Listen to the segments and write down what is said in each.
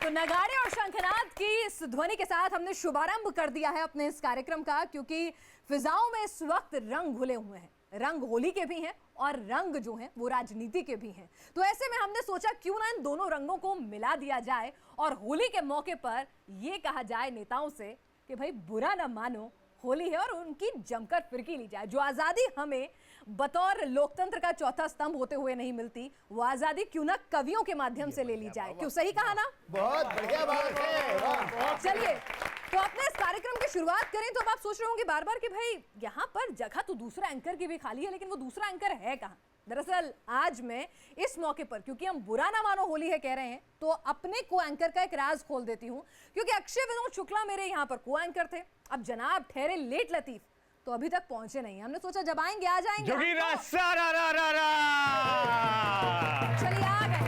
तो नगाड़े और शंखनाद की इस ध्वनि के साथ हमने शुभारंभ कर दिया है अपने इस कार्यक्रम का, क्योंकि फिजाओं में इस वक्त रंग घुले हुए हैं। रंग होली के भी हैं और रंग जो हैं वो राजनीति के भी हैं। तो ऐसे में हमने सोचा क्यों ना इन दोनों रंगों को मिला दिया जाए और होली के मौके पर ये कहा जाए नेताओं से कि भाई बुरा ना मानो, होली है और उनकी जमकर फिरकी ली जाए। जो आजादी हमें बतौर लोकतंत्र का चौथा स्तंभ होते हुए नहीं मिलती, वो आजादी क्यों ना कवियों के माध्यम से ले ली जाए। क्यों, सही कहा ना? बहुत बढ़िया बात है। चलिए तो अपने इस कार्यक्रम की शुरुआत करें। तो अब आप सोच रहे होंगे बार बार कि भाई यहाँ पर जगह तो दूसरा एंकर की भी खाली है, लेकिन वो दूसरा एंकर है कहाँ? दरअसल आज मैं इस मौके पर, क्योंकि हम बुरा ना मानो होली है कह रहे हैं, तो अपने को एंकर का एक राज खोल देती हूँ। क्योंकि अक्षय विनोद शुक्ला मेरे यहाँ पर को एंकर थे। अब जनाब ठहरे लेट लतीफ तो अभी तक पहुंचे नहीं। हमने सोचा जब आएंगे आ जाएंगे। चलिए आ गए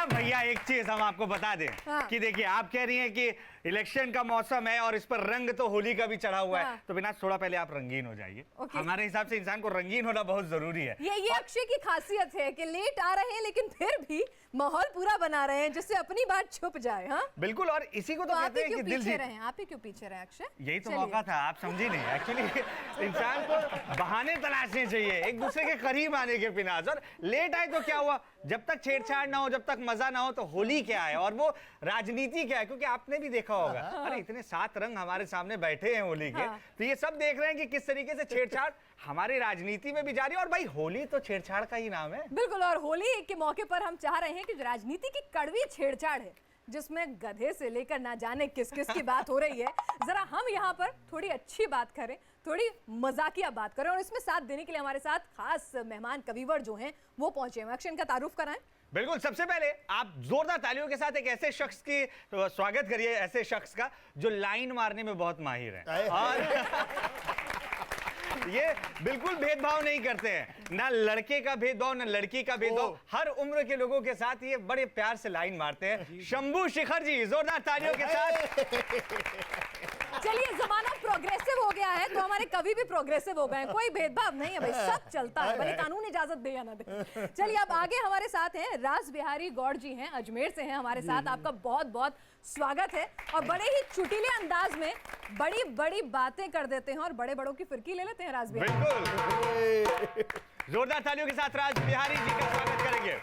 भैया एक चीज हम आपको बता दें। हाँ। कि देखिए, आप कह रही हैं कि इलेक्शन का मौसम है और इस पर रंग तो होली का भी चढ़ा हुआ हाँ। है, तो बिना थोड़ा पहले आप रंगीन हो जाइए। हमारे हिसाब से इंसान को रंगीन होना बहुत जरूरी है। ये अक्षय की खासियत है कि लेट आ रहे हैं लेकिन फिर भी माहौल पूरा बना रहे हैं जिससे अपनी बात छुप जाए। हाँ बिल्कुल, और इसी को तो कहते हैं कि दिल जीत। आप ही क्यों पीछे रहे अक्षय? यही तो मौका था, आप समझी नहीं। एक्चुअली इंसान को बहाने तलाशने चाहिए एक दूसरे के करीब आने के बिना। और लेट आए तो क्या हुआ, जब तक छेड़छाड़ ना हो, जब तक मजा ना हो, तो होली क्या है और वो राजनीति क्या है। क्योंकि आपने भी देखा होगा, अरे इतने 7 रंग हमारे सामने बैठे हैं होली के, तो ये सब देख रहे हैं कि किस तरीके से छेड़छाड़ हमारी राजनीति में भी जारी है। और भाई होली तो छेड़छाड़ का ही नाम है। बिल्कुल, और होली के मौके पर हम चाह रहे हैं कि राजनीति की कड़वी छेड़छाड़ है जिसमें गधे से लेकर ना जाने किस किस की बात हो रही है, जरा हम यहाँ पर थोड़ी अच्छी बात करें, थोड़ी मजाकिया बात करें। और इसमें साथ देने के लिए हमारे साथ खास मेहमान कविवर जो हैं वो पहुंचे हैं। अक्षय, इनका तारुफ कराएं। बिल्कुल, सबसे पहले आप जोरदार तालियों के साथ एक ऐसे शख्स की स्वागत करिए, ऐसे शख्स का जो लाइन मारने में बहुत माहिर है और ये बिल्कुल भेदभाव नहीं करते हैं, ना लड़के का भेदभाव ना लड़की का भेदभाव, हर उम्र के लोगों के साथ ये बड़े प्यार से लाइन मारते हैं। शंभू शिखर जी, जोरदार तालियों के साथ। चलिए, जमाना प्रोग्रेसिव हो गया है तो हमारे कवि भी प्रोग्रेसिव हो गए हैं। कोई भेदभाव नहीं है भाई, सब चलता है, भले कानून इजाजत दे या ना दे। चलिए अब आगे हमारे साथ हैं राज बिहारी गौड़ जी, हैं अजमेर से हैं हमारे साथ। आपका बहुत बहुत स्वागत है। और बड़े ही चुटीले अंदाज में बड़ी बड़ी बातें कर देते हैं और बड़े बड़ों की फिरकी ले लेते हैं राज बिहारी। बिल्कुल, जोरदार तालियों के साथ राज बिहारी जी का स्वागत करेंगे।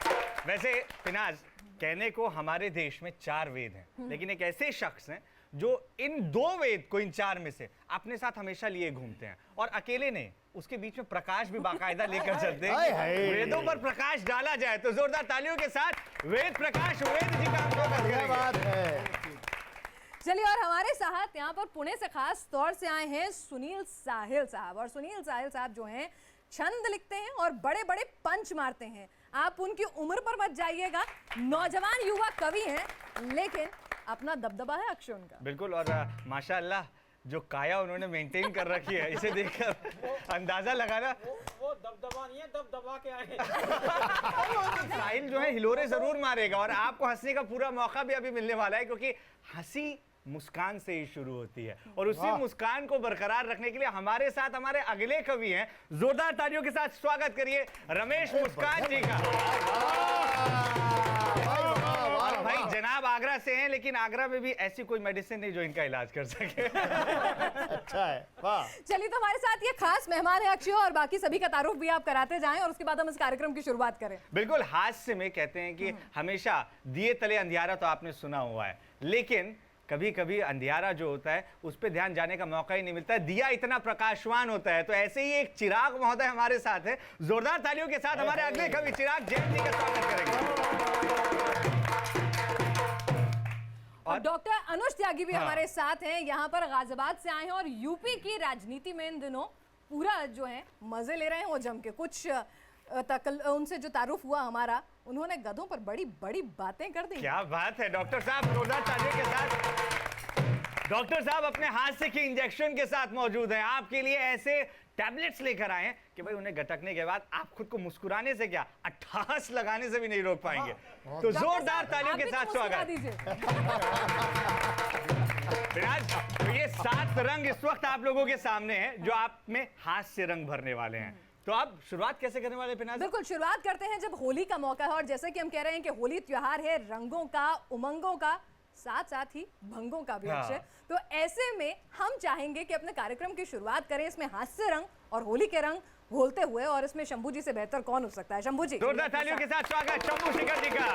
वैसे पिनाज, कहने को हमारे देश में 4 वेद हैं, लेकिन एक ऐसे शख्स हैं जो इन 2 वेद को, इन 4 में से अपने साथ हमेशा लिए घूमते हैं और अकेले नहीं, उसके बीच में प्रकाश भी बाकायदा लेकर चलते हैं। वेदों पर प्रकाश डाला जाए तो जोरदार तालियों के साथ वेद प्रकाश वेद जी का हम स्वागत करेंगे। चलिए, और हमारे साथ यहाँ पर पुणे से खास तौर से आए हैं सुनील साहिल साहब। और सुनील साहिल साहब जो हैं छंद लिखते हैं और बड़े बड़े पंच मारते हैं। आप उनकी उम्र पर मत जाइएगा, नौजवान युवा कवि हैं, लेकिन अपना दबदबा है अक्षय उनका। बिल्कुल, और माशाअल्लाह जो काया उन्होंने मेंटेन कर रखी है, इसे देखकर अंदाजा लगाना वो दबदबा नहीं है, दबदबा के आए। साहिल जो है हिलोरे जरूर मारेगा और आपको हंसने का पूरा मौका भी अभी मिलने वाला है, क्योंकि हंसी मुस्कान से ही शुरू होती है और उसी मुस्कान को बरकरार रखने के लिए हमारे साथ हमारे अगले कवि हैं। जोरदार तालियों के साथ स्वागत करिए रमेश मुस्कान जी का। और भाई जनाब आगरा से हैं, लेकिन आगरा में भी ऐसी कोई मेडिसिन नहीं जो इनका इलाज कर सके। अच्छा है, वाह। चलिए, तो हमारे साथ ये खास मेहमान है अक्षय, और बाकी सभी का तारुफ भी आप कराते जाएं और उसके बाद हम इस कार्यक्रम की शुरुआत करें। बिल्कुल, हास्य में कहते हैं कि हमेशा दिए तले अंधियारा, तो आपने सुना हुआ है, लेकिन कभी कभी अंधियारा जो होता है उस पर ध्यान जाने का मौका ही नहीं मिलता है, दिया इतना प्रकाशवान होता है। तो ऐसे ही एक चिराग महोदय हमारे साथ है। जोरदार तालियों के साथ हमारे अगले कवि चिराग जैन जी का स्वागत करेंगे। और डॉक्टर अनुज त्यागी भी हमारे साथ हैं, यहाँ पर गाजियाबाद से आए हैं और यूपी की राजनीति में इन दिनों पूरा जो है मजे ले रहे हैं वो जम के। कुछ उनसे जो तारुफ हुआ हमारा, उन्होंने गधों पर बड़ी बड़ी बातें कर दी। क्या बात है डॉक्टर साहब, जोरदार तालियों के साथ। डॉक्टर साहब अपने हास्य के इंजेक्शन के साथ मौजूद हैं, आपके लिए ऐसे टैबलेट्स लेकर आए हैं कि भाई उन्हें गटकने के बाद आप खुद को मुस्कुराने से क्या, अट्ठास लगाने से भी नहीं रोक पाएंगे। तो जोरदार तालियों के साथ स्वागत। विराज, तो ये 7 रंग इस वक्त आप लोगों के सामने हैं जो आप में हास्य रंग भरने वाले हैं। तो आप शुरुआत कैसे करने वाले पिनाज? बिल्कुल, शुरुआत करते हैं जब होली का मौका है, और जैसे कि हम कह रहे हैं कि होली त्योहार है रंगों का, उमंगों का, साथ साथ ही भंगों का भी हाँ। अक्षय। तो ऐसे में हम चाहेंगे कि अपने कार्यक्रम की शुरुआत करें इसमें हास्य रंग और होली के रंग घोलते हुए, और इसमें शंभू जी से बेहतर कौन हो सकता है। शंभू जी, जोरदार तालियों के साथ स्वागत शंभू शिखर जी का।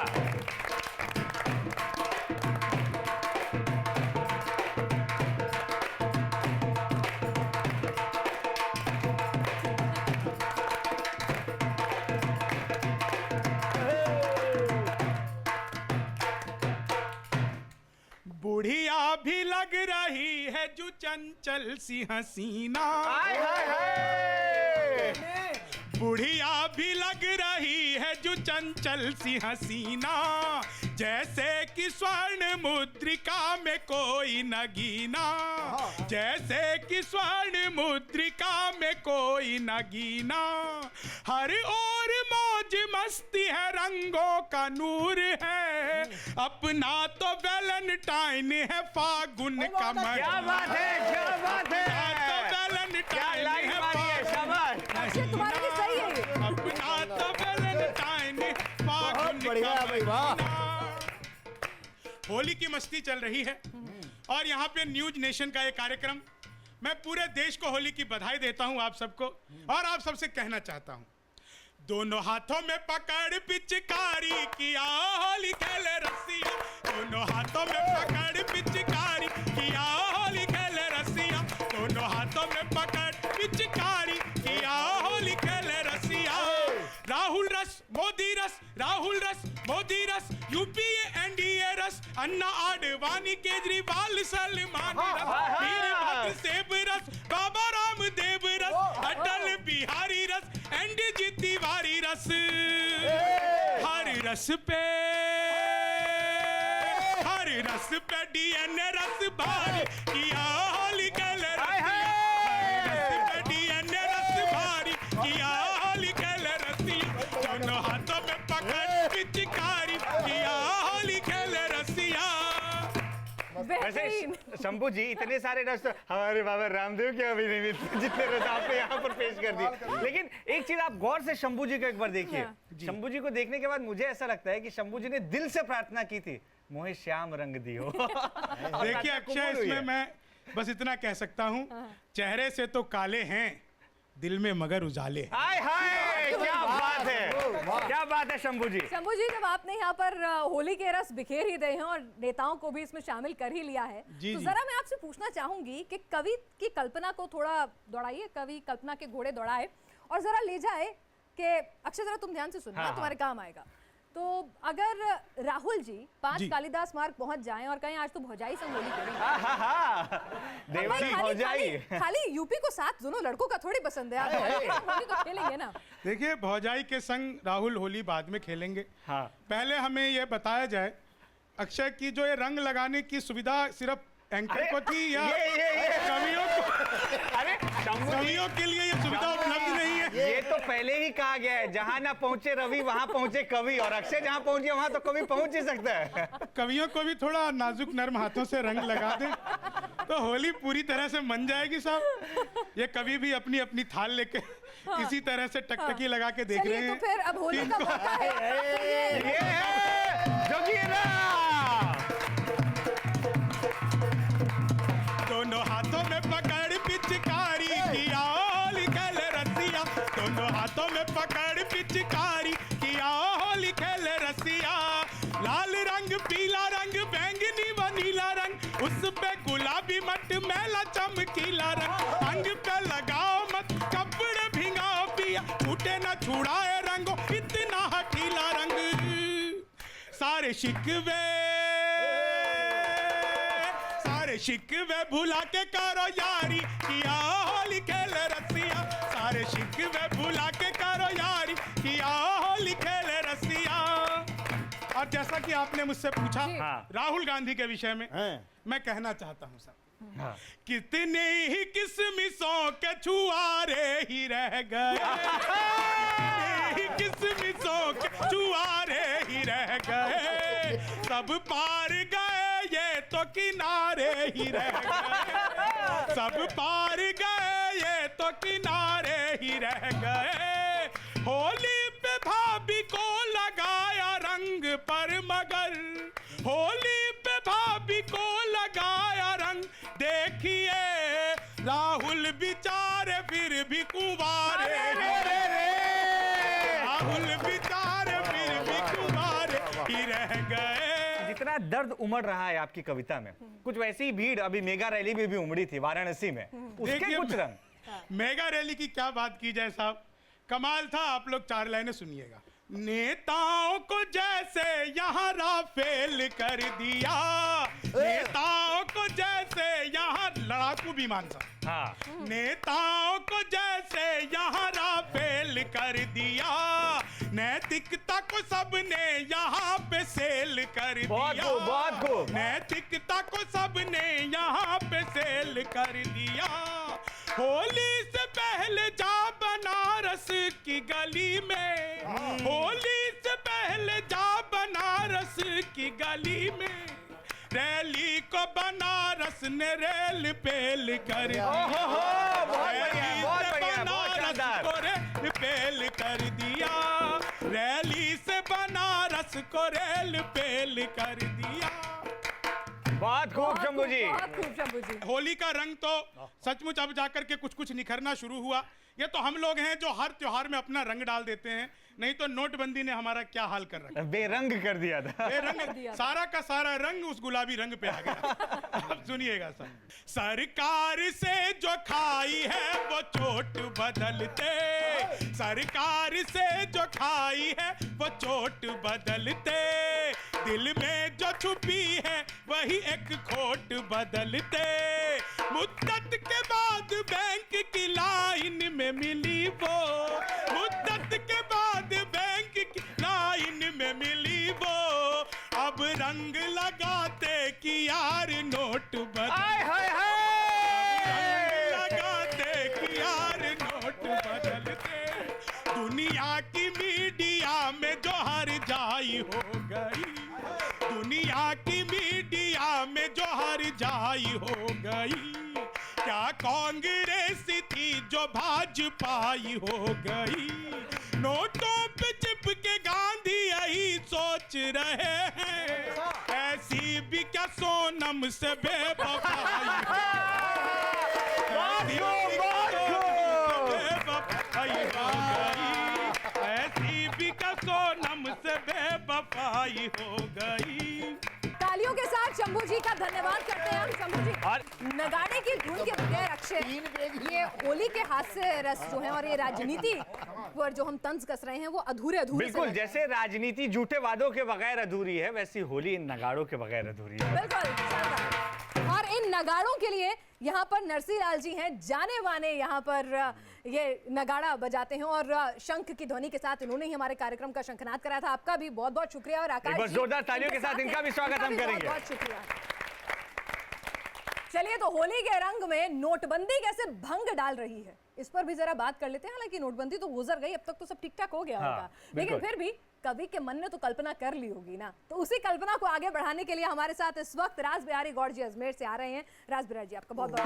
बुढ़िया भी लग रही है जो चंचल सी हसीना। हाय हाय हाय। बुढ़िया भी लग रही है जो चंचल सी हसीना, जैसे कि स्वर्ण मुद्रिका में कोई नगीना, जैसे कि स्वर्ण मुद्रिका में कोई नगीना। हर ओर मौज मस्ती है, रंगों का नूर है, अपना तो वैलेंटाइन है फागुन का महीना। क्या बात है, क्या बात है, अपना तो क्या वैलेंटाइन लाइन है मारी है, फागुन, शाबाश। अक्षय तुम्हारे लिए सही है ये। अपना तो वैलेंटाइन फागुन बहुत बढ़िया का भाई, वाह। महीना। होली की मस्ती चल रही है और यहाँ पे न्यूज नेशन का एक कार्यक्रम, मैं पूरे देश को होली की बधाई देता हूँ आप सबको, और आप सबसे कहना चाहता हूँ, दोनों हाथों में पकड़ पिचकारी किया होली खेले रसिया, दोनों हाथों में पकड़ पिचकारी किया होली खेले रसिया, दोनों हाथों में पकड़ पिचकारी किया होली खेले रसिया। राहुल रस मोदी रस, राहुल रस मोदी रस, यूपीए एनडीए रस, अन्ना आडवाणी केजरीवाल सलमान रस, वीरभद्र सेब रस, बाबा रामदेव रस, अटल बिहारी रस, एनडीजी तिवारी रस। हर रस पे, हर रस पे डीएनए रस भारी किया होली खेले रसिया, हर रस पे डीएनए रस भारी किया होली खेले रसिया, दोनों हाथों में पकड़ पिचकारी किया होली खेले रसिया। वैसे बेहतरीन। शंभू जी, इतने सारे रस तो हमारे बाबा रामदेव के अभी नहीं मिलते जितने रस आपने यहाँ पर पेश कर दिए। लेकिन एक चीज आप गौर से शंभू जी को एक बार देखिए। शंभू जी को देखने के बाद मुझे ऐसा लगता है कि शंभू जी ने दिल से प्रार्थना की थी, मोहे श्याम रंग दियो। देखिए अक्षय, इसमें मैं बस इतना कह सकता हूँ, चेहरे से तो काले हैं, दिल में मगर उजाले हैं। हाय हाय, क्या बात है, क्या बात है शंभू जी। शंभू जी, जब आपने यहाँ पर होली के रस बिखेर ही दिए हैं और नेताओं को भी इसमें शामिल कर ही लिया है, जी, तो जी। जरा मैं आपसे पूछना चाहूंगी कि कवि की कल्पना को थोड़ा दौड़ाइए, कवि कल्पना के घोड़े दौड़ाए और जरा ले जाए कि अक्षय, जरा तुम ध्यान से सुनना, हाँ, तुम्हारे काम आएगा। तो अगर राहुल जी 5 जी। कालिदास मार्ग पहुंच जाएं और कहें आज तो भौजाई संग होली खेलेंगे, देवती हो जाई। खाली यूपी को साथ दोनों लड़कों का थोड़ी पसंद है, आप होली तो खेलेंगे ना। देखिए, भौजाई के संग राहुल होली बाद में खेलेंगे। हाँ। पहले हमें ये बताया जाए, अक्षय की जो ये रंग लगाने की सुविधा सिर्फ एंकर को थी या ये कवियों को, अरे शंभू जी, कवियों के लिए ये सुविधा उपलब्ध नहीं है। ये तो पहले ही कहा गया है, जहां ना पहुंचे रवि वहां पहुंचे कवि, और अक्षय जहां पहुंच गया वहां तो कवि पहुंच ही सकता है। कवियों को भी थोड़ा नाजुक नर्म हाथों से रंग लगा दें तो होली पूरी तरह से मन जाएगी साहब। ये कवि भी अपनी अपनी थाल लेके किसी तरह से टकटकी लगा के देख रहे चलिए, हैं। तो फिर अब होली का मौका है, तो ये ये है जोगीरा। दोनों हाथों में पकड़ पिचकारी किया होली खेले रसिया, दोनों हाथों में पकड़ पिचकारी किया होली खेले रसिया। लाल रंग, पीला रंग, बैंगनी व नीला रंग, उस पे गुलाबी मटमैला चमकीला रंग, अंग पे लगाओ मत कपड़े भिंगाओ पिया, टूटे न छुड़ाए रंगो इतना हठीला रंग। सारे शिकवे, सारे शिकवे भुला के करो यारी किया होली खेले रसिया, सारे शिकवे भुला के करो यारी किया होली खेले रसिया। और जैसा कि आपने मुझसे पूछा हाँ। राहुल गांधी के विषय में, हैं। मैं कहना चाहता हूं सब, हाँ। कितने ही किस्मिसों के छुआरे ही रह गए, कितने ही किस्मिसों के छुआरे ही रह गए, सब पार गए ये तो किनारे ही रह गए, सब पार गए ये तो किनारे ही रह गए। होली पे भाभी को लगाया रंग पर मगर, होली पे भाभी दर्द उमड़ रहा है आपकी कविता में, कुछ वैसी ही भीड़ अभी मेगा रैली में भी उमड़ी थी वाराणसी में, उसके देखिए, कुछ रंग। मेगा रैली की क्या बात की जाए साहब, कमाल था। आप लोग 4 लाइनें सुनिएगा। नेताओं को जैसे यहाँ राफेल कर दिया, नेताओं को जैसे यहाँ लड़ाकू विमान सा, हाँ, नेताओं को जैसे यहाँ राफेल कर दिया, नैतिकता को सबने यहाँ पे सेल कर बहुत दिया, खूब, बहुत खूब। नैतिकता को सबने यहाँ पे सेल कर दिया। होली से पहले जा बनारस की गली में, होली से पहले जा बनारस की गली में, रैली को बनारस ने रेल पेल कर दिया, ओहो, बहुत बढ़िया, रैली बहुत से बढ़िया, बहुत बनारस शानदार। को रेल पेल कर दिया, रैली से बनारस को रेल पेल कर दिया। बहुत खूब शंभू जी। बहुत खूब शंभू जी। होली का रंग तो सचमुच अब जाकर के कुछ कुछ निखरना शुरू हुआ। ये तो हम लोग हैं जो हर त्योहार में अपना रंग डाल देते हैं, नहीं तो नोटबंदी ने हमारा क्या हाल कर रखा। बेरंग कर दिया था। रंग सारा का सारा रंग उस गुलाबी रंग पे आ गया। अब सुनिएगा सर। सरकार से जो खाई है वो चोट बदलते, सरकार से जो खाई है वो चोट बदलते, दिल में जो छुपी है वही एक खोट बदलते, मुद्दत के बाद बैंक की लाइन में मिली वो, मुद्दत के बाद बैंक की लाइन में मिली वो, अब रंग लगाते कि यार नोट आय हाय हाय। लगाते कि यार नोट बदलते, दुनिया की मीडिया में जो हर जाई हो गई, दुनिया की मीडिया में जो हर जाई हो गई, क्या कांग्रेस थी जो भाजपाई हो गई, नोटों पे चिपके गांधी यही सोच रहे हैं, ऐसी भी क्या सोनम से बेवफाई हो गई, ऐसी भी क्या सोनम से बेवफाई हो गई। तालियों के साथ शंभू जी का धन्यवाद करते हैं हम। शंभू जी, और नगाड़े की धुन के बगैर अक्षय, ये होली के हास्य रस जो है और ये राजनीति पर जो हम तंज कस रहे हैं वो अधूरे अधूरे से बिल्कुल, लग रहे हैं। जैसे राजनीति झूठे वादों के बगैर अधूरी है, वैसी होली इन नगाड़ों के बगैर अधूरी है। बिल्कुल शानदार। और इन नगाड़ों के लिए यहाँ पर नरसी लाल जी हैं, जाने माने यहाँ पर ये नगाड़ा बजाते हैं और शंख की ध्वनि के साथ इन्होंने ही हमारे कार्यक्रम का शंखनाद कराया था। आपका भी बहुत बहुत शुक्रिया। और आकाश एक बार जी, जोरदार तालियों के इनके साथ इनका भी स्वागत इनका हम भी करेंगे। बहुत शुक्रिया। चलिए, तो होली के रंग में नोटबंदी कैसे भंग डाल रही है इस पर भी जरा बात कर लेते हैं। हालांकि नोटबंदी तो गुजर गई, अब तक तो सब ठीक ठाक हो गया हाँ, होगा, लेकिन बिल्कुल। फिर भी कवि के मन ने तो कल्पना कर ली होगी ना। तो उसी कल्पना को आगे बढ़ाने के लिए हमारे साथ इस वक्त राज बिहारी गौड़ जी अजमेर से आ रहे हैं। राज बिहारी जी, आपका बहुत बहुत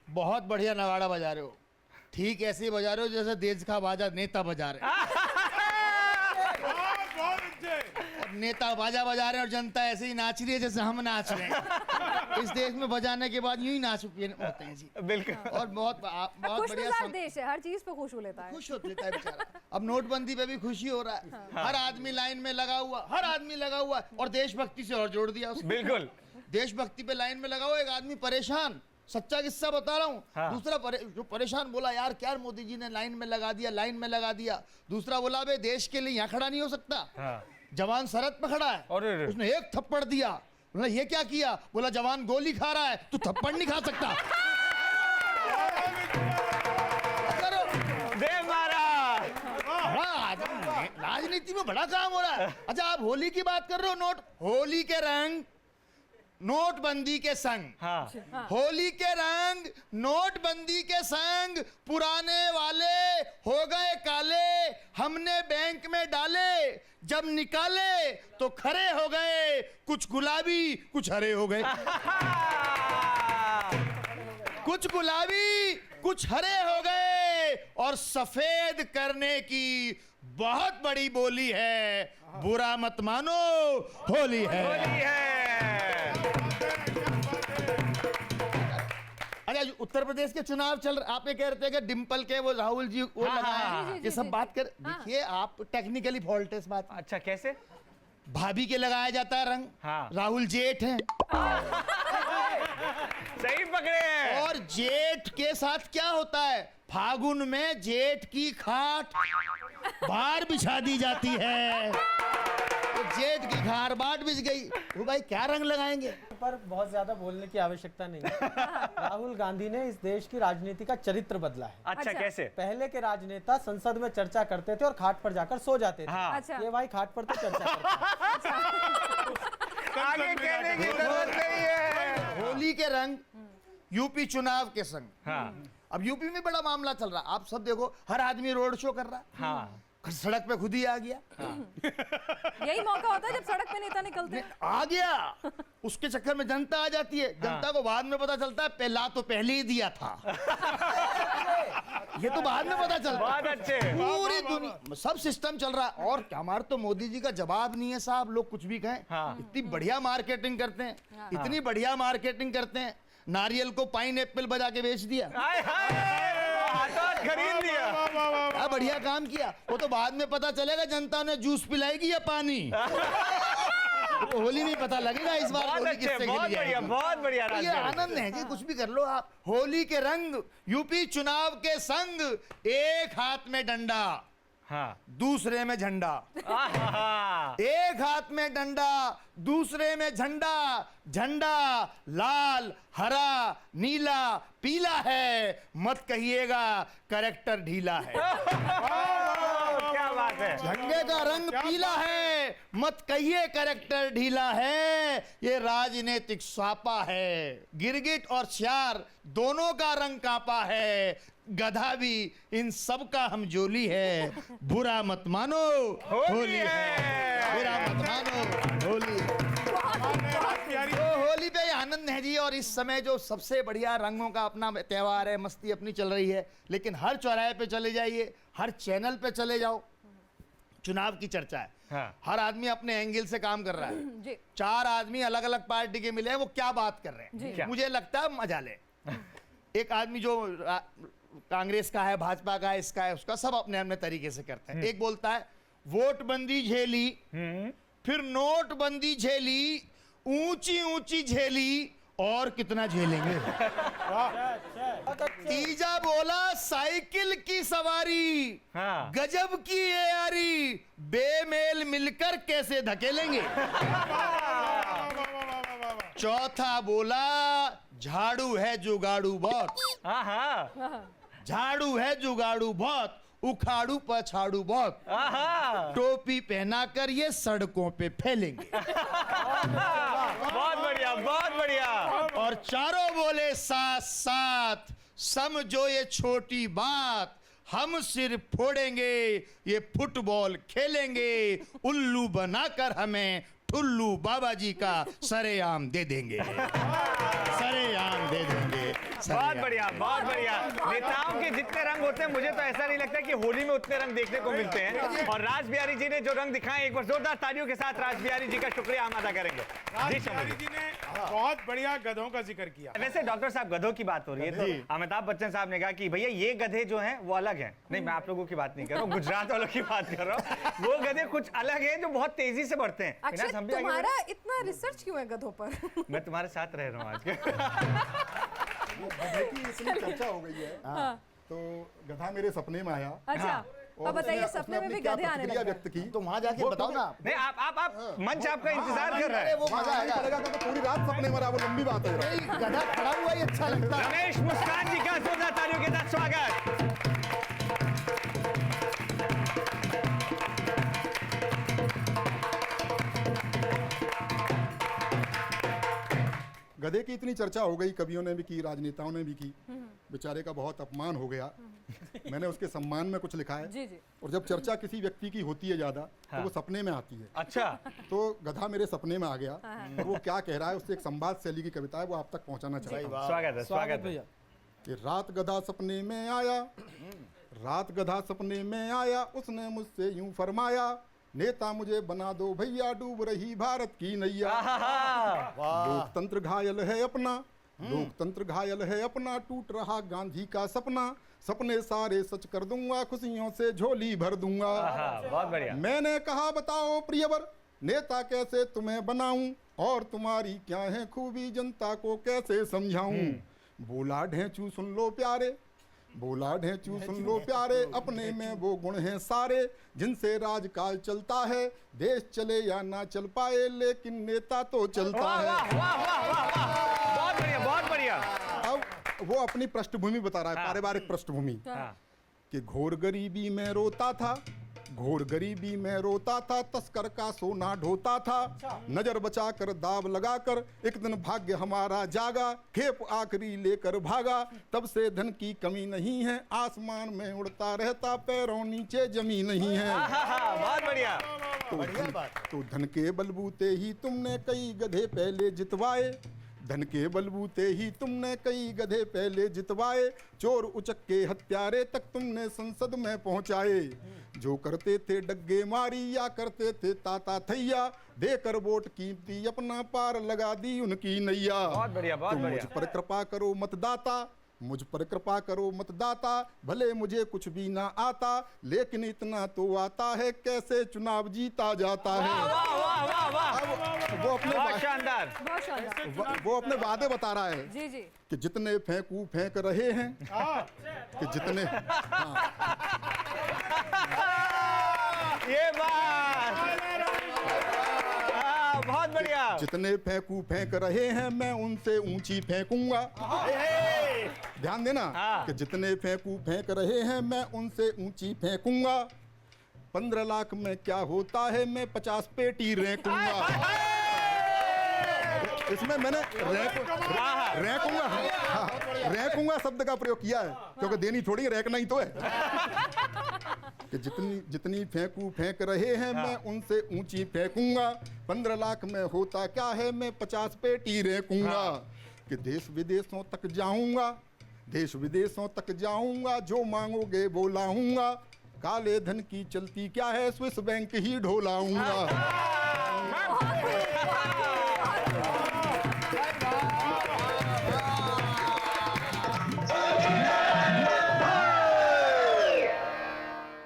बहुत बढ़िया नगाड़ा बजा रहे हो, ठीक ऐसे ही बजा रहे हो जैसे देश का बाजा नेता बजा रहे हैं। अब नेता बाजा बजा रहे हैं और जनता ऐसे ही नाच रही है जैसे हम नाच रहे हैं। इस देश में बजाने के बाद यूं ही नाच होते हैं जी। बिल्कुल। और बहुत बहुत खुश बढ़िया मिजाज देश है, हर चीज पे खुश हो लेता है। खुश हो लेता है बेचारा। अब नोटबंदी पे भी खुशी हो रहा है, हर आदमी लाइन में लगा हुआ, हर आदमी लगा हुआ है, और देशभक्ति से और जोड़ दिया उसने। बिल्कुल। देशभक्ति पे लाइन में लगा हुआ एक आदमी परेशान, सच्चा किस्सा बता रहा हूँ। हाँ। दूसरा जो परेशान बोला, यार क्या मोदी जी ने लाइन में लगा दिया, लाइन में लगा दिया। दूसरा बोला, बे देश के लिए यहाँ खड़ा नहीं हो सकता। हाँ। जवान सरहद पे खड़ा है, अरे। उसने एक थप्पड़ दिया। बोला ये क्या किया? बोला जवान गोली खा रहा है, तू थप्पड़ नहीं खा सकता। देव महाराज। राजनीति में बड़ा काम हो रहा है। अच्छा, आप होली की बात कर रहे हो, होली के रंग नोटबंदी के संग। हाँ। होली के रंग नोटबंदी के संग पुराने वाले हो गए काले, हमने बैंक में डाले, जब निकाले तो खरे हो गए, कुछ गुलाबी कुछ हरे हो गए। कुछ गुलाबी कुछ हरे हो गए, और सफेद करने की बहुत बड़ी बोली है, बुरा मत मानो होली है। होली है। उत्तर प्रदेश के चुनाव चल रहे, आप ये कह रहे थे कि डिम्पल के वो राहुल जी वो लगाए, ये सब बात कर, देखिए आप टेक्निकली फॉल्ट है इस बात। अच्छा कैसे? भाभी के लगाया जाता है रंग, राहुल जेठ हैं, सही पकड़े हैं। और जेठ के साथ क्या होता है, फागुन में जेठ की खाट बाहर बिछा दी जाती है, तो जेठ की खाट बाट बिछ गई, वो भाई क्या रंग लगाएंगे। पर बहुत ज्यादा बोलने की आवश्यकता नहीं है। राहुल गांधी ने इस देश की राजनीति का चरित्र बदला है। अच्छा कैसे? पहले के राजनेता संसद में चर्चा करते थे और खाट पर जाकर सो जाते थे। अच्छा। ये भाई खाट पर तो चर्चा करते हैं। आगे कहने की जरूरत नहीं है। होली के रंग यूपी चुनाव के संग। हाँ अब यूपी में बड़ा मामला चल रहा, आप सब देखो, हर आदमी रोड शो कर रहा, हाँ सड़क पे खुद ही आ गया, यही मौका होता है जब सड़क पे नेता निकलते हैं। आ गया, उसके चक्कर में जनता आ जाती है, जनता को बाद में पता चलता है पहला तो पहले ही दिया था। ये तो बाद में पता चलता बहुत है। अच्छे। पूरी दुनिया सब सिस्टम चल रहा है, और हमारे तो मोदी जी का जवाब नहीं है साहब, लोग कुछ भी कहें। हाँ। इतनी बढ़िया मार्केटिंग करते हैं, इतनी बढ़िया मार्केटिंग करते हैं, नारियल को पाइन एप्पल बजा के बेच दिया, खरीद लिया। क्या बढ़िया काम किया। वो तो बाद में पता चलेगा जनता ने जूस पिलाएगी या पानी, तो होली में पता लगेगा इस बार बहुत होली अच्छे, किससे बहुत खेली बढ़िया, जाएगी। बहुत बढ़िया। तो ये आनंद है जी, कुछ भी कर लो आप। होली के रंग यूपी चुनाव के संग, एक हाथ में डंडा, हाँ दूसरे में झंडा, एक हाथ में डंडा दूसरे में झंडा, झंडा लाल हरा नीला पीला है, मत कहिएगा कैरेक्टर ढीला है। क्या बात है। झंडे का रंग पीला है, मत कहिए कैरेक्टर ढीला है, ये राजनीतिक सापा है, गिरगिट और श्यार दोनों का रंग कापा है, गधा भी इन सब का हम जोली है, बुरा मत मानो होली है, बुरा मत मानो होली है। तो होली पे आनंद है जी, और इस समय जो सबसे बढ़िया रंगों का अपना त्योहार है, मस्ती अपनी चल रही है, लेकिन हर चौराहे पे चले जाइए, हर चैनल पे चले जाओ, चुनाव की चर्चा है। हाँ। हर आदमी अपने एंगल से काम कर रहा है। जी। चार आदमी अलग अलग पार्टी के मिले हैं, वो क्या बात कर रहे जी। हैं, मुझे लगता है मजा ले। एक आदमी जो कांग्रेस का है, भाजपा का है, इसका है, उसका, सब अपने अपने तरीके से करते हैं। एक बोलता है वोटबंदी झेली, फिर नोटबंदी झेली, ऊंची ऊंची झेली, और कितना झेलेंगे। तीजा बोला साइकिल की सवारी, हाँ। गजब की ये यारी, बेमेल मिलकर कैसे धकेलेंगे। चौथा बोला झाड़ू है जुगाड़ू बहुत, हाँ हाँ झाड़ू है जुगाड़ू बहुत, उखाड़ू पछाड़ू बहुत, टोपी पहनाकर ये सड़कों पे फैलेंगे। बहुत बढ़िया, बहुत बढ़िया। और चारों बोले साथ साथ, समझो ये छोटी बात, हम सिर फोड़ेंगे, ये फुटबॉल खेलेंगे, उल्लू बनाकर हमें टुल्लू बाबा जी का सरेआम दे देंगे, सरेआम दे देंगे। बहुत बढ़िया, बहुत बढ़िया। नेताओं के जितने रंग होते हैं, मुझे तो ऐसा नहीं लगता कि होली में उतने रंग देखने को मिलते हैं। और राज बिहारी जी ने जो रंग दिखाए, एक बार जोरदार तालियों के साथ राज बिहारी जी का शुक्रिया हम अदा करेंगे। जी बिहारी जी ने बहुत बढ़िया गधों का जिक्र किया। वैसे डॉक्टर साहब, गधों की बात हो रही है, तो अमिताभ बच्चन साहब ने कहा कि भैया ये गधे जो हैं वो अलग हैं। नहीं, मैं आप लोगों की बात नहीं कर रहा हूँ, गुजरात वालों की बात कर रहा हूँ। वो गधे कुछ अलग हैं जो बहुत तेजी से बढ़ते हैं। अक्षय, हम भी आगे तुम्हारा इतना रिसर्च क्यों है गधों पर? मैं तुम्हारे साथ रह रहा हूँ आज के। गधे की इतनी चर्चा हो गई है, तो गधा मेरे सपने में आया। अच्छा, अब बताइए, उसने सपने में अपनी भी क्या गधे आने प्रतिक्रिया लगे। व्यक्त की, तो वहां जाके बताओ ना। नहीं, आप मंच आपका इंतजार कर रहा है। वो मजा आएगा। पड़ेगा तो पूरी रात सपने में रहा, वो लंबी बात है। नहीं, गधा खड़ा हुआ ही अच्छा लगता है। रमेश मुस्कान जी का जोरदार तालियों के साथ स्वागत। गधे की इतनी चर्चा हो गई, कवियों ने भी की, राजनेताओं ने भी की, बेचारे का बहुत अपमान हो गया। मैंने उसके सम्मान में कुछ लिखा है। जी जी। और जब चर्चा किसी व्यक्ति की होती है ज्यादा, तो वो सपने में आती है। अच्छा, तो गधा मेरे सपने में आ गया, और वो क्या कह रहा है, उससे एक संवाद शैली की कविता है, वो आप तक पहुंचाना चाहता हूं। स्वागत है, स्वागत है। कि रात गधा सपने में आया, रात गधा सपने में आया, उसने मुझसे यूं फरमाया, नेता मुझे बना दो भैया, डूब रही भारत की नैया। लोकतंत्र घायल है अपना, लोकतंत्र घायल है अपना, टूट रहा गांधी का सपना, सपने सारे सच कर दूंगा, खुशियों से झोली भर दूंगा। बहुत बढ़िया। मैंने कहा बताओ प्रियवर, नेता कैसे तुम्हें बनाऊं, और तुम्हारी क्या है खूबी, जनता को कैसे समझाऊं। बोला ढेंचू सुन लो प्यारे, बोला ढेंचू सुन लो प्यारे, अपने में वो गुण हैं सारे, जिनसे राजकाल चलता है, देश चले या ना चल पाए, लेकिन नेता तो चलता वाह है। वाह वाह वाह वाह वाह, बहुत बढ़िया बहुत बढ़िया। अब वो अपनी पृष्ठभूमि बता रहा है, पारिवारिक पृष्ठभूमि, हाँ। कि घोर गरीबी में रोता था, घोर गरीबी में रोता था, तस्कर का सोना ढोता था, नजर बचाकर दाव लगाकर, एक दिन भाग्य हमारा जागा, खेप आखिरी लेकर भागा, तब से धन की कमी नहीं है, आसमान में उड़ता रहता, पैरों नीचे जमी नहीं है। बहुत बढ़िया। तो धन के बलबूते ही तुमने कई गधे पहले जितवाए, धन के बलबूते ही तुमने कई गधे पहले जितवाए, चोर उचक्के हत्यारे तक तुमने संसद में पहुंचाए, जो करते थे डग्गे मारी या करते थे ताता थैया, देकर वोट कीमती अपना पार लगा दी उनकी नैया। बहुत बढ़िया बहुत तो बढ़िया। मुझ पर कृपा करो मतदाता, मुझ पर कृपा करो मतदाता, भले मुझे कुछ भी ना आता, लेकिन इतना तो आता है कैसे चुनाव जीता जाता है। वाह वाह वाह वाह, अब वो अपने बहुत शानदार। बहुत शानदार। वो अपने वादे बता रहा है जी जी। कि जितने फेंकू फेंक रहे हैं, कि जितने ये बात, बहुत बढ़िया। जितने फेंकू फेंक रहे हैं, मैं उनसे ऊंची फेंकूंगा। ध्यान देना कि जितने फेंकू फेंक रहे हैं, मैं उनसे ऊंची फेंकूंगा। 15 लाख में क्या होता है, मैं 50 पेटी रैंकूंगा। इसमें मैंने रैंकूंगा शब्द का प्रयोग किया है, क्योंकि देनी थोड़ी रैंकना ही तो है। कि जितनी फेंकू फेंक रहे हैं, मैं उनसे ऊंची फेंकूंगा। 15 लाख में होता क्या है, मैं 50 पेटी रैंकूंगा। कि देश विदेशों तक जाऊंगा, देश विदेशों तक जाऊंगा, जो मांगोगे वो लाऊंगा। काले धन की चलती क्या है, स्विस बैंक ही ढोलाऊंगा।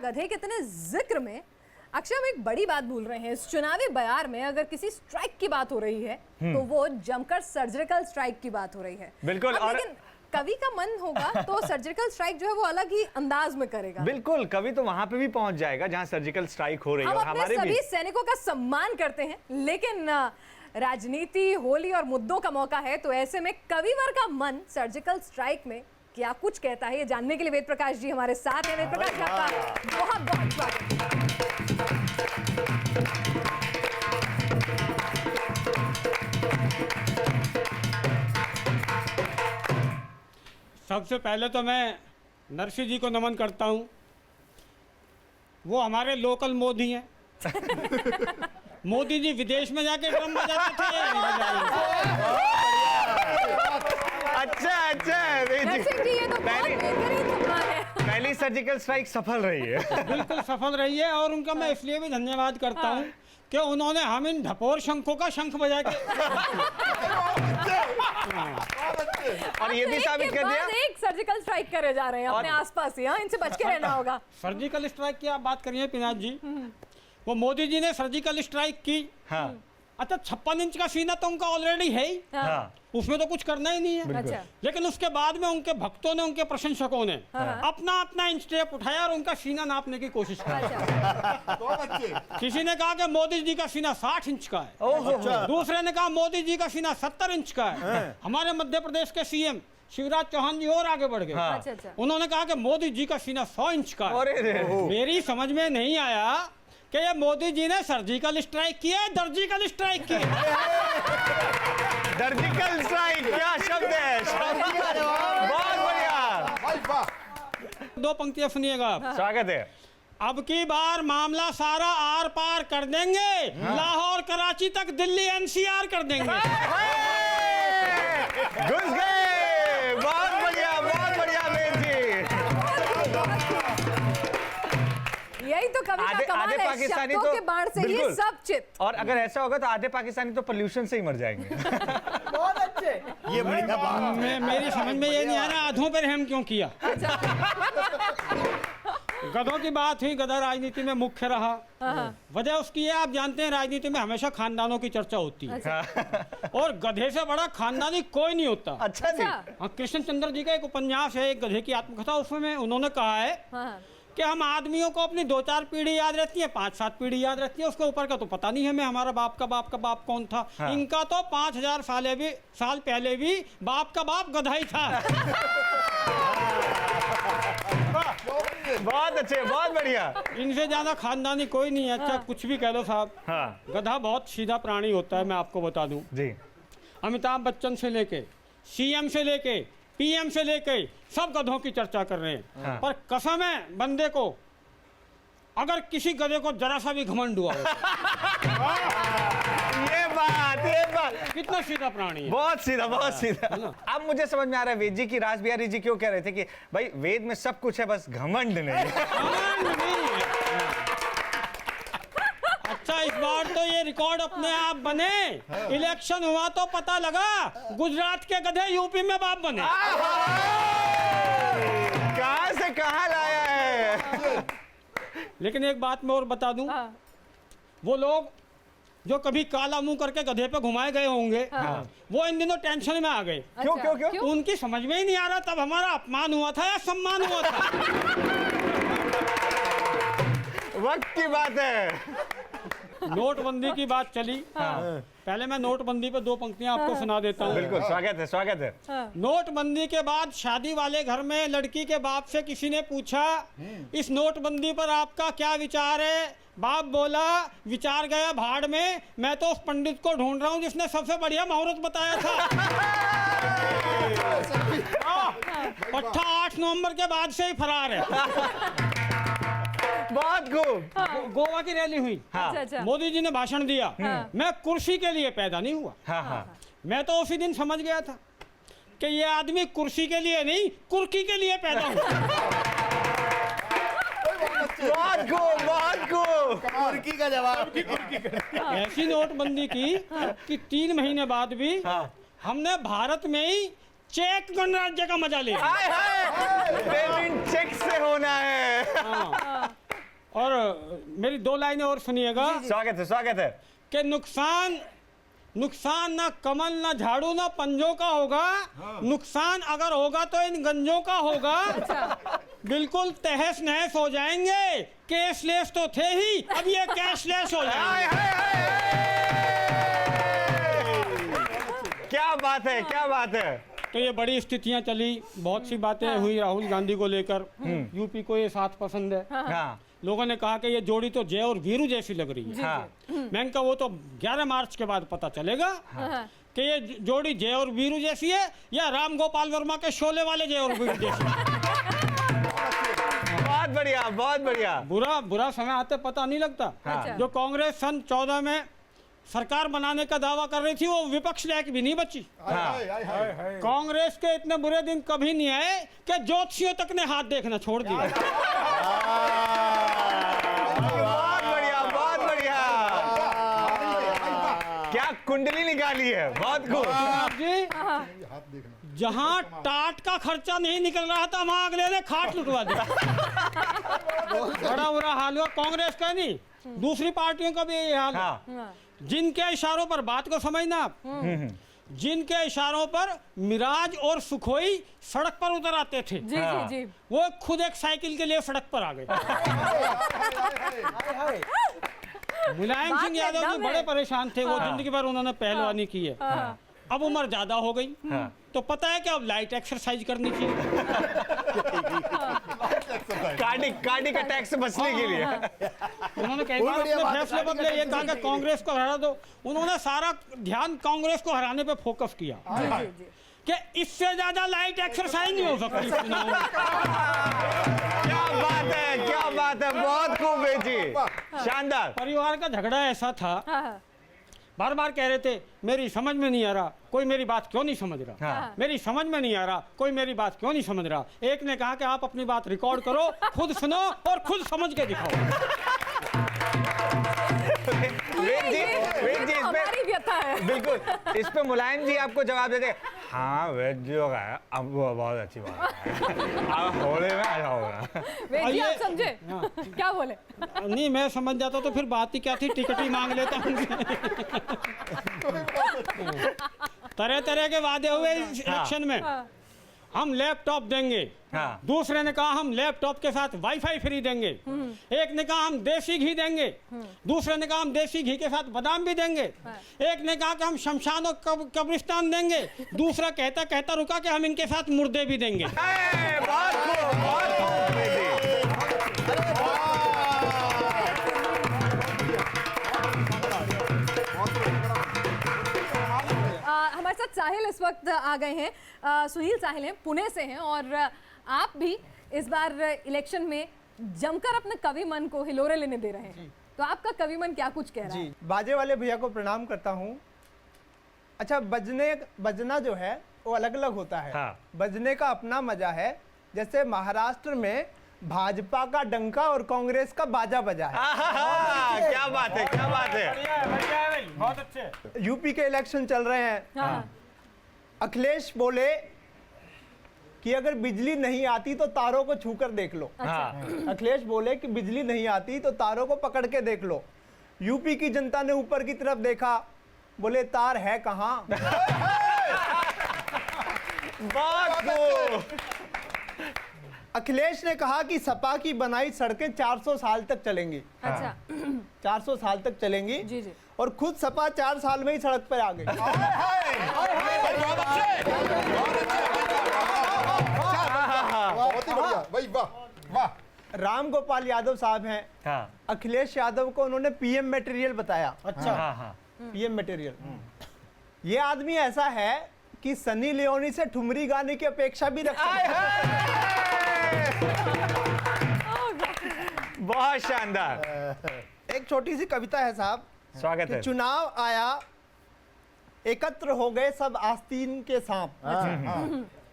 गधे के इतने जिक्र में अक्षय हम एक बड़ी बात भूल रहे हैं। इस चुनावी बयार में अगर किसी स्ट्राइक की बात हो रही है तो वो जमकर सर्जिकल स्ट्राइक की बात हो रही है। बिल्कुल। अब और लेकिन कवि का मन होगा तो सर्जिकल स्ट्राइक जो है वो अलग ही अंदाज में करेगा। बिल्कुल, कवि तो वहां पे भी पहुंच जाएगा जहां सर्जिकल स्ट्राइक हो रही है। हम और अपने हमारे सभी भी सैनिकों का सम्मान करते हैं, लेकिन राजनीति, होली और मुद्दों का मौका है, तो ऐसे में कविवर का मन सर्जिकल स्ट्राइक में क्या कुछ कहता है, ये जानने के लिए वेद प्रकाश जी हमारे साथ हैं। वेद प्रकाश जी आपका बहुत बहुत स्वागत। सबसे पहले तो मैं नरसी जी को नमन करता हूँ। वो हमारे लोकल मोदी हैं। मोदी जी विदेश में जाके ड्रम बजाते थे, यहीं बजाएंगे। अच्छा नरसिंह जी, ये तो बहुत बेहतरीन जुमला है। पहली सर्जिकल स्ट्राइक सफल रही है। बिल्कुल सफल रही है, और उनका मैं इसलिए भी धन्यवाद करता हूँ कि उन्होंने हम इन ढपोर शंखों का शंख बजा के और ये भी साबित कर दिया। एक सर्जिकल स्ट्राइक करे जा रहे हैं अपने आसपास ही। हाँ, इनसे बच के रहना होगा। सर्जिकल स्ट्राइक की आप बात करिए पिनाक जी, वो मोदी जी ने सर्जिकल स्ट्राइक की। हाँ। अच्छा, 56 इंच का सीना तो उनका ऑलरेडी है ही, हाँ। उसमें तो कुछ करना ही नहीं है। अच्छा। लेकिन उसके बाद में उनके भक्तों ने, उनके प्रशंसकों ने अपना अपना इंच टेप उठाया और उनका सीना नापने की कोशिश की। अच्छा। किसी ने कहा कि मोदी जी का सीना 60 इंच का है, दूसरे ने कहा मोदी जी का सीना 70 इंच का है। हमारे मध्य प्रदेश के सीएम शिवराज चौहान जी और आगे बढ़ गए। अच्छा अच्छा। उन्होंने कहा कि मोदी जी का सीना 100 इंच का है। अरे रे। मेरी समझ में नहीं आया कि ये मोदी जी ने सर्जिकल स्ट्राइक किया है, दर्जिकल स्ट्राइक की। सर्जिकल स्ट्राइक, क्या शब्द है। बहुत बढ़िया। दो पंक्तियां सुनिएगा आप। स्वागत है। अब की बार मामला सारा आर पार कर देंगे, लाहौर कराची तक दिल्ली एनसीआर कर देंगे। घुस गए। बहुत बढ़िया वेद जी। यही तो कवि का कमाल आधे है, पाकिस्तानी शब्दों तो के बाण से ही बिल्कुल। सब चित। और अगर ऐसा होगा तो आधे पाकिस्तानी तो पोल्यूशन से ही मर जाएंगे। बहुत अच्छे। ये बढ़िया बात। मेरी समझ में ये नहीं आ रहा आधों पे रहम क्यों किया। गधों की बात हुई, गधा राजनीति में मुख्य रहा। वजह उसकी है, आप जानते हैं राजनीति में हमेशा खानदानों की चर्चा होती है और गधे से बड़ा खानदानी कोई नहीं होता। अच्छा जी। हाँ, कृष्ण चंद्र जी का एक उपन्यास है, एक गधे की आत्मकथा, उसमें उन्होंने कहा है कि हम आदमियों को अपनी 2-4 पीढ़ी याद रहती है, 5-7 पीढ़ी याद रहती है, उसके ऊपर का तो पता नहीं हमें हमारा बाप का बाप कौन था। हाँ। इनका तो 5000 साल पहले भी बाप का बाप गधा ही था। बहुत अच्छे, बहुत बढ़िया। इनसे ज्यादा खानदानी कोई नहीं है। अच्छा कुछ भी कह लो साहब, हाँ गधा बहुत सीधा प्राणी होता है, मैं आपको बता दूं। जी। अमिताभ बच्चन से लेके सीएम से लेके पीएम से लेके सब गधों की चर्चा कर रहे हैं। हाँ। पर कसम है बंदे को, अगर किसी गधे को जरा सा भी घमंड हुआ हो, ये बात कितना सीधा प्राणी है। बहुत सीधा, बहुत सीधा। अब मुझे समझ में आ रहा है वेद जी की राज बिहारी जी क्यों कह रहे थे कि भाई वेद में सब कुछ है, बस घमंड नहीं है। घमंड नहीं है। अच्छा इस बार तो ये रिकॉर्ड अपने आप बने, इलेक्शन हुआ तो पता लगा गुजरात के गधे यूपी में बाप बने। कहां से कहां लाया है। लेकिन एक बात मैं और बता दूं, वो लोग जो कभी काला मुंह करके गधे पे घुमाए गए होंगे, वो इन दिनों टेंशन में आ गए। क्यों क्यों क्यों? उनकी समझ में ही नहीं आ रहा तब हमारा अपमान हुआ था या सम्मान हुआ था। वक्त की बात है। नोटबंदी की बात चली। पहले मैं नोटबंदी पे 2 पंक्तियां आपको सुना देता हूँ। बिल्कुल, स्वागत है, स्वागत है। नोटबंदी के बाद शादी वाले घर में लड़की के बाप से किसी ने पूछा, इस नोटबंदी पर आपका क्या विचार है? बाप बोला, विचार गया भाड़ में, मैं तो उस पंडित को ढूंढ रहा हूँ जिसने सबसे बढ़िया मुहूर्त बताया था। पट्टा 8 नवंबर के बाद से ही फरार है। बहुत खूब। गोवा की रैली हुई, मोदी जी ने भाषण दिया, मैं कुर्सी के लिए पैदा नहीं हुआ। हाँ हाँ। मैं तो उसी दिन समझ गया था कि ये आदमी कुर्सी के लिए नहीं, कुर्की के लिए पैदा हुआ। बहुत खूब, बहुत खूब। कुर्की का जवाब। ऐसी नोटबंदी की कि 3 महीने बाद भी हमने भारत में ही चेक गणराज्य का मजा लिया। हाय हाय, पेमेंट चेक से होना है। और मेरी 2 लाइनें और सुनिएगा। स्वागत है, स्वागत है। कि नुकसान ना कमल ना झाड़ू ना पंजों का होगा, नुकसान अगर होगा तो इन गंजों का होगा। बिल्कुल तहस नहस हो जाएंगे, कैशलेस तो थे ही, अब ये कैशलेस हो जाएंगे। क्या बात है, क्या बात है। तो ये बड़ी स्थितियां चली, बहुत सी बातें हुई राहुल गांधी को लेकर। यूपी को ये साथ पसंद है। हाँ लोगों ने कहा कि ये जोड़ी तो जय और वीरू जैसी लग रही है। हाँ। मैंने कहा वो तो 11 मार्च के बाद पता चलेगा कि ये जोड़ी जय और वीरू जैसी है या राम गोपाल वर्मा के शोले वाले जय और वीरू जैसी है। बहुत बढ़िया, बहुत बढ़िया। बुरा समय आते पता नहीं लगता। जो कांग्रेस सन 14 में सरकार बनाने का दावा कर रही थी, वो विपक्ष लायक भी नहीं बची। कांग्रेस के इतने बुरे दिन कभी नहीं आए कि ज्योतिषियों तक ने हाथ देखना छोड़ दिया। बहुत बढ़िया, बहुत बढ़िया। क्या कुंडली निकाली है, बहुत खूब। जी जहाँ टाट का खर्चा नहीं निकल रहा था, वहाँ अगले ने खाट लुटवा दिया। बड़ा बुरा हाल हुआ। कांग्रेस का नहीं, दूसरी पार्टियों का भी यही हाल है। हाँ। जिनके इशारों पर, बात को समझना आप, जिनके इशारों पर मिराज और सुखोई सड़क पर उतर आते थे, जी जी जी, वो खुद एक साइकिल के लिए सड़क पर आ गए। मुलायम सिंह यादव जी बड़े परेशान थे, वो जिंदगी भर उन्होंने पहलवानी की है। अब उम्र ज्यादा हो गई, तो पता है कि अब लाइट एक्सरसाइज करनी चाहिए। कार्डिक अटैक से बचने के लिए। उन्होंने कई बार अपने फैसले बदले, ये कहा कि कांग्रेस को हरा दो। उन्होंने सारा ध्यान कांग्रेस को हराने पे फोकस किया कि इससे ज्यादा लाइट एक्सरसाइज नहीं हो सकती चुनाव में। क्या बात है, क्या बात है, बहुत खूब बेटी, शानदार। परिवार का झगड़ा ऐसा था, बार बार कह रहे थे मेरी समझ में नहीं आ रहा, कोई मेरी बात क्यों नहीं समझ रहा। मेरी समझ में नहीं आ रहा, कोई मेरी बात क्यों नहीं समझ रहा। एक ने कहा कि आप अपनी बात रिकॉर्ड करो, खुद सुनो और खुद समझ के दिखाओ। वेद जी, हमारी अच्छा है। बिल्कुल, इस पे मुलायम जी आपको जवाब देते, हाँ वेज जो है अब वो बहुत अच्छी बात है, आप होली में आ जाओगे। वेद जी और आप ये- समझे क्या बोले? नहीं मैं समझ जाता तो फिर बात ही क्या थी, टिकट ही मांग लेता उनसे। तरह तरह के वादे हुए इस इलेक्शन में। हाँ। हम लैपटॉप देंगे, हाँ। दूसरे ने कहा हम लैपटॉप के साथ वाईफाई फ्री देंगे, एक ने कहा हम देसी घी देंगे, दूसरे ने कहा हम देसी घी के साथ बादाम भी देंगे, एक ने कहा कि हम शमशान और कब्रिस्तान देंगे, दूसरा कहता कहता रुका कि हम इनके साथ मुर्दे भी देंगे। बहुत खूब, बहुत खूब बेटी। हमारे साथ साहिल इस वक्त आ गए हैं। सुनील साहिल हैं, पुणे से हैं और आप भी इस बार इलेक्शन में जमकर अपने कवि मन को हिलोरे लेने दे रहे हैं। तो आपका कवि मन क्या कुछ कह रहा है? जी, बाजे वाले भैया को प्रणाम करता हूँ। अच्छा, बजना जो है वो अलग अलग होता है। हाँ। बजने का अपना मजा है। जैसे महाराष्ट्र में भाजपा का डंका और कांग्रेस का बाजा बजा है। आहा, क्या बात है, क्या बात है। बढ़िया है भाई, बहुत अच्छे। यूपी के इलेक्शन चल रहे हैं। हाँ। अखिलेश बोले कि अगर बिजली नहीं आती तो तारों को छूकर देख लो। हाँ। अखिलेश बोले कि बिजली नहीं आती तो तारों को पकड़ के देख लो। यूपी की जनता ने ऊपर की तरफ देखा, बोले तार है कहाँ। बहुत खूब। अखिलेश ने कहा कि सपा की बनाई सड़कें 400 साल तक चलेंगी। अच्छा। 400 साल तक चलेंगी। जी जी। और खुद सपा 4 साल में ही सड़क पर आ गई। बहुत ही बढ़िया भाई, वाह वाह। राम गोपाल यादव साहब हैं, हाँ। अखिलेश यादव को उन्होंने पीएम मटेरियल बताया। अच्छा। हाँ, हाँ। PM material. ये आदमी ऐसा है कि सनी लियोनी से ठुमरी गाने की अपेक्षा भी रखता है। बहुत शानदार। एक छोटी सी कविता है साहब। स्वागत है। कि चुनाव आया, एकत्र हो गए सब आस्तीन के सांप।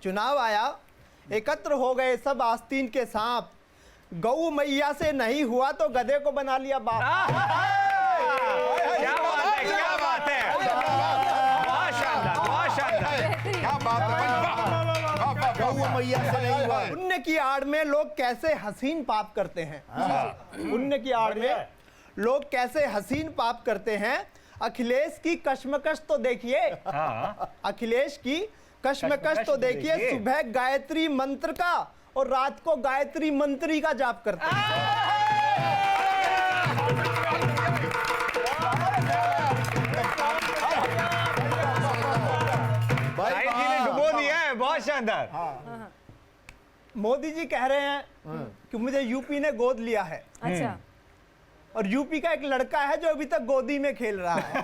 चुनाव आया, एकत्र हो गए सब आस्तीन के सांप। गऊ मैया से नहीं हुआ तो गधे को बना लिया बाप। क्या बात है, क्या बात है। बहुत शानदार, बहुत शानदार। क्या बात है भाई, वाह वाह। गऊ मैया से नहीं हुआ। पुण्य की आड़ में लोग कैसे हसीन पाप करते हैं। पुण्य की आड़ में लोग कैसे हसीन पाप करते हैं। अखिलेश की कश्मकश तो देखिए। हाँ। अखिलेश की कश्मकश तो देखिए। देखिए। सुबह गायत्री मंत्र का और रात को गायत्री मंत्री का जाप करते हैं। साहिल जी ने डुबो दिया है, बहुत शानदार। मोदी जी कह रहे हैं कि मुझे यूपी ने गोद लिया है। अच्छा। और यूपी का एक लड़का है जो अभी तक गोदी में खेल रहा है।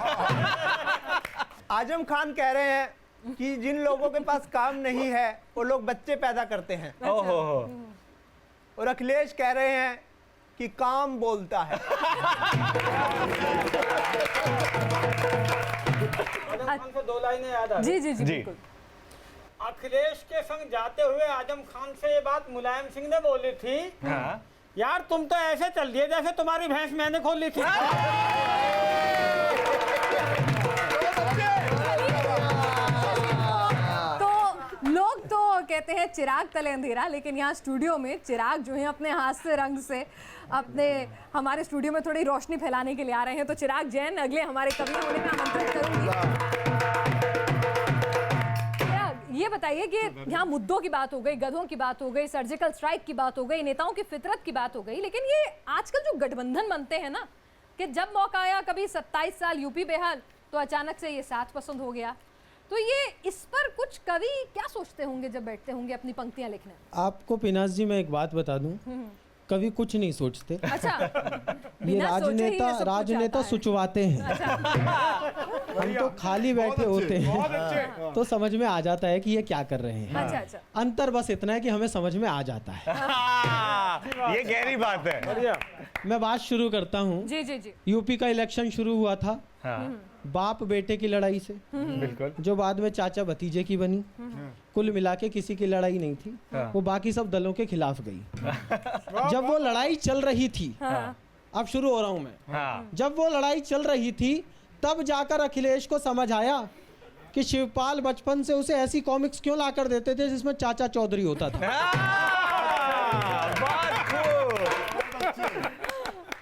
आजम खान कह रहे हैं कि जिन लोगों के पास काम नहीं है वो लोग बच्चे पैदा करते हैं। ओहो हो। और अखिलेश कह रहे हैं कि काम बोलता है। आजम खान को 2 लाइनें याद आ जी जी जी जी। बिल्कुल। अखिलेश के संग जाते हुए आजम खान से ये बात मुलायम सिंह ने बोली थी, हाँ। यार तुम तो ऐसे चल दिए जैसे तुम्हारी भैंस मैंने खोल ली थी। तो लोग तो कहते हैं चिराग तले अंधेरा, लेकिन यहाँ स्टूडियो में चिराग जो है अपने हास्य रंग से अपने हमारे स्टूडियो में थोड़ी रोशनी फैलाने के लिए आ रहे हैं। तो चिराग जैन अगले हमारे कवि होने में आमंत्रित करूंगी। ये बताइए कि यहाँ मुद्दों की बात हो गई, गधों की बात हो गई, सर्जिकल स्ट्राइक की बात हो गई, नेताओं की फितरत की बात हो गई, लेकिन ये आजकल जो गठबंधन बनते हैं ना, कि जब मौका आया कभी 27 साल यूपी बेहाल तो अचानक से ये साथ पसंद हो गया। तो ये इस पर कुछ कवि क्या सोचते होंगे जब बैठते होंगे अपनी पंक्तियां लिखने? आपको पिनास जी मैं एक बात बता दूं, कभी कुछ नहीं सोचते। अच्छा। ये बिना सोचे ही ये सब कुछ राजनेता आता है। सुचवाते हैं। हम तो खाली बैठे होते हैं तो समझ में आ जाता है कि ये क्या कर रहे हैं। अच्छा अच्छा। अंतर बस इतना है कि हमें समझ में आ जाता है। हाँ, ये गहरी बात है। मैं बात शुरू करता हूँ। जी जी जी। यूपी का इलेक्शन शुरू हुआ था हाँ, बाप बेटे की लड़ाई से, बिल्कुल। जो बाद में चाचा भतीजे की बनी। कुल मिला के किसी की लड़ाई नहीं थी, वो बाकी सब दलों के खिलाफ गई। जब वो लड़ाई चल रही थी, अब शुरू हो रहा हूं मैं। हाँ। जब वो लड़ाई चल रही थी तब जाकर अखिलेश को समझ आया कि शिवपाल बचपन से उसे ऐसी कॉमिक्स क्यों लाकर देते थे जिसमें चाचा चौधरी होता था।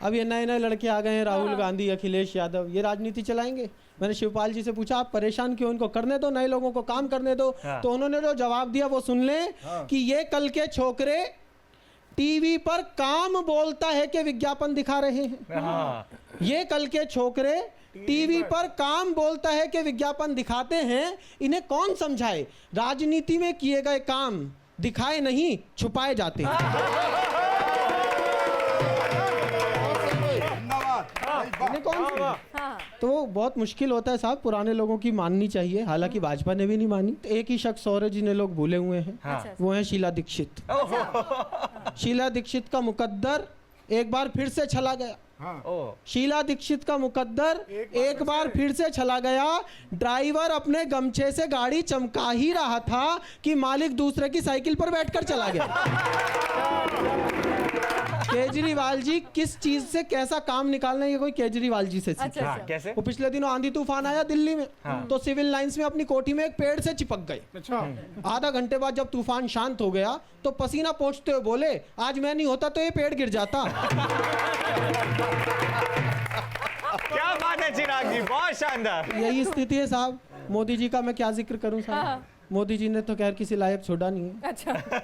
अब ये नए नए लड़के आ गए हैं, राहुल गांधी, अखिलेश यादव, ये राजनीति चलाएंगे। मैंने शिवपाल जी से पूछा आप परेशान क्यों, इनको करने दो, नए लोगों को काम करने दो। तो उन्होंने जो जवाब दिया वो सुन लें कि ये कल के छोकरे टीवी पर काम बोलता है कि विज्ञापन दिखा रहे हैं। ये कल के छोकरे टीवी पर काम बोलता है कि विज्ञापन दिखाते हैं, इन्हें कौन समझाए। राजनीति में किए गए काम दिखाए नहीं, छुपाए जाते हैं। इन्हें कौन समझाए? तो बहुत मुश्किल होता है साहब, पुराने लोगों की माननी चाहिए, हालांकि भाजपा ने भी नहीं मानी। तो एक ही शख्स और है जिन्हें लोग भूले हुए हैं, वो है शीला दीक्षित। शीला दीक्षित का मुकद्दर एक बार फिर से चला गया। शीला दीक्षित का मुकद्दर एक बार फिर से चला गया। ड्राइवर अपने गमछे से गाड़ी चमका ही रहा था कि मालिक दूसरे की साइकिल पर बैठकर चला गया। केजरीवाल जी किस चीज से कैसा काम निकालना है, ये कोई केजरीवाल जी से सीखे। कैसे? वो पिछले दिनों आंधी तूफान आया दिल्ली में, तो सिविल लाइंस में अपनी कोठी में एक पेड़ से चिपक गए। आधा घंटे बाद जब तूफान शांत हो गया तो पसीना पोंछते हुए बोले आज मैं नहीं होता तो ये पेड़ गिर जाता। क्या बात है चिराग जी, बहुत शानदार। यही स्थिति है साहब। मोदी जी का मैं क्या जिक्र करूं साहब। मोदी जी ने तो खैर किसी लायक छोड़ा नहीं है।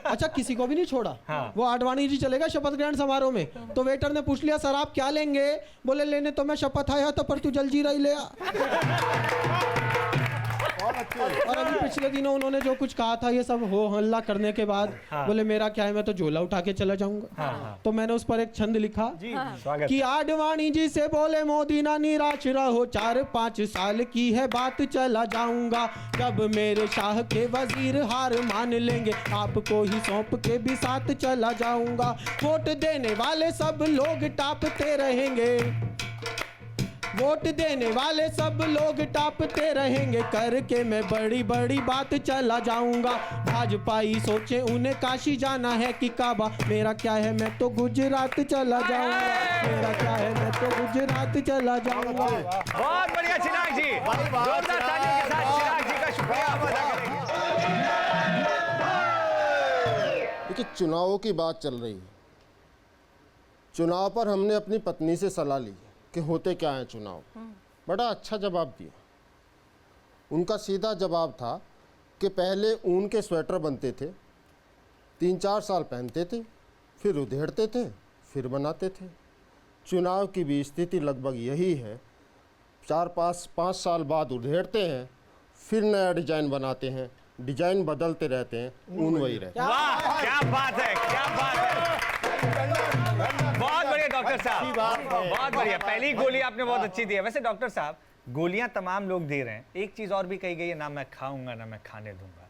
अच्छा किसी को भी नहीं छोड़ा। वो आडवाणी जी चलेगा शपथ ग्रहण समारोह में, तो वेटर ने पूछ लिया सर आप क्या लेंगे, बोले लेने तो मैं शपथ आया था पर तू जलजीरा ही ले आ। और अभी पिछले दिनों उन्होंने जो कुछ कहा था ये सब हो हल्ला करने के बाद बोले मेरा क्या है, मैं तो झोला उठा के चला जाऊंगा। तो मैंने उस पर एक छंद लिखा कि आडवाणी जी से बोले मोदी ना निराश रहो, 4-5 साल की है बात चला जाऊंगा। जब मेरे शाह के वजीर हार मान लेंगे आपको ही सौंप के भी साथ चला जाऊंगा। वोट देने वाले सब लोग टापते रहेंगे, वोट देने वाले सब लोग टापते रहेंगे, करके मैं बड़ी बड़ी बात चला जाऊंगा। भाजपाई सोचे उन्हें काशी जाना है कि काबा, मेरा क्या है मैं तो गुजरात चला जाऊंगा, मेरा क्या है मैं तो गुजरात चला जाऊंगा। बहुत बढ़िया चिराग जी, जोरदार तालियों के साथ चिराग जी का शुक्रिया अदा करेंगे। देखिए चुनावों की बात चल रही है, चुनाव पर हमने अपनी पत्नी से सलाह ली कि होते क्या हैं चुनाव। बड़ा अच्छा जवाब दिया। उनका सीधा जवाब था कि पहले ऊन के स्वेटर बनते थे, 3-4 साल पहनते थे, फिर उधेड़ते थे, फिर बनाते थे। चुनाव की भी स्थिति लगभग यही है, 4-5 साल बाद उधेड़ते हैं, फिर नया डिजाइन बनाते हैं, डिजाइन बदलते रहते हैं, ऊन वही रहता है। वाह क्या बात है, क्या बात है, बहुत बढ़िया डॉक्टर साहब, बहुत बढ़िया। पहली गोली आपने बहुत अच्छी दी है। वैसे डॉक्टर साहब गोलियां तमाम लोग दे रहे हैं, एक चीज और भी कही गई है, ना मैं खाऊंगा ना मैं खाने दूंगा।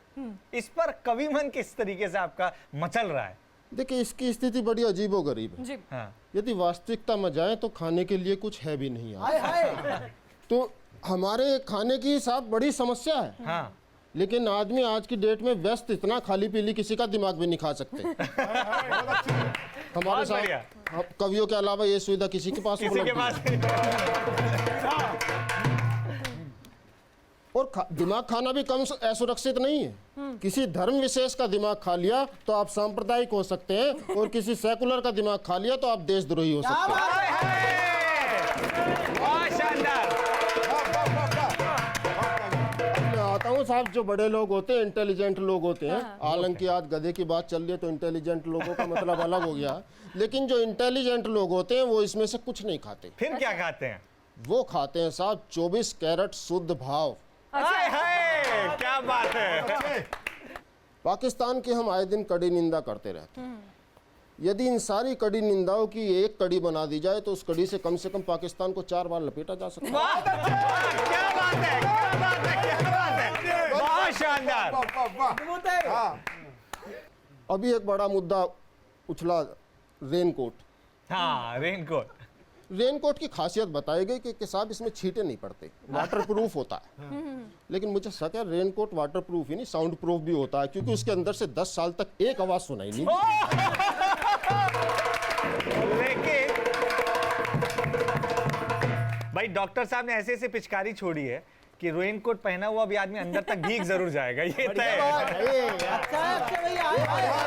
इस पर कवि मन किस तरीके से आपका मचल रहा है? देखिए इसकी स्थिति बड़ी अजीबोगरीब है। हाँ। यदि वास्तविकता में जाए तो खाने के लिए कुछ है भी नहीं आज। तो हमारे खाने की साहब बड़ी समस्या है। हाँ। लेकिन आदमी आज की डेट में व्यस्त इतना, खाली पीली किसी का दिमाग भी नहीं खा सकते। हमारे साथ कवियों के अलावा ये सुविधा किसी के पास और दिमाग खाना भी कम असुरक्षित नहीं है। किसी धर्म विशेष का दिमाग खा लिया तो आप सांप्रदायिक हो सकते हैं, और किसी सेकुलर का दिमाग खा लिया तो आप देशद्रोही हो सकते हैं। आता हूँ साहब, जो बड़े लोग होते हैं इंटेलिजेंट लोग होते हैं, हालांकि आज गधे की बात चल रही है तो इंटेलिजेंट लोगों का मतलब अलग हो गया, लेकिन जो इंटेलिजेंट लोग होते हैं वो इसमें से कुछ नहीं खाते। फिर क्या खाते हैं? वो खाते हैं साहब 24 कैरेट शुद्ध भाव। क्या बात है। पाकिस्तान की हम आए दिन कड़ी निंदा करते रहते हैं। यदि इन सारी कड़ी निंदाओं की एक कड़ी बना दी जाए तो उस कड़ी से कम पाकिस्तान को 4 बार लपेटा जा सकता है। क्या बात है, क्या बात है, क्या बात है, बहुत शानदार। अभी एक बड़ा मुद्दा उछला, रेनकोट। हाँ रेनकोट। रेनकोट की खासियत बताई गई कि साहब इसमें छींटे नहीं पड़ते, वाटर प्रूफ होता है। लेकिन मुझे शक है रेनकोट वाटर प्रूफ ही नहीं साउंड प्रूफ भी होता है, क्योंकि उसके अंदर से 10 साल तक एक आवाज सुनाई नहीं। लेकिन भाई डॉक्टर साहब ने ऐसे ऐसे पिचकारी छोड़ी है कि रेनकोट पहना हुआ भी आदमी अंदर तक भीग जरूर जाएगा, ये तय है। अच्छा है, अच्छा भैया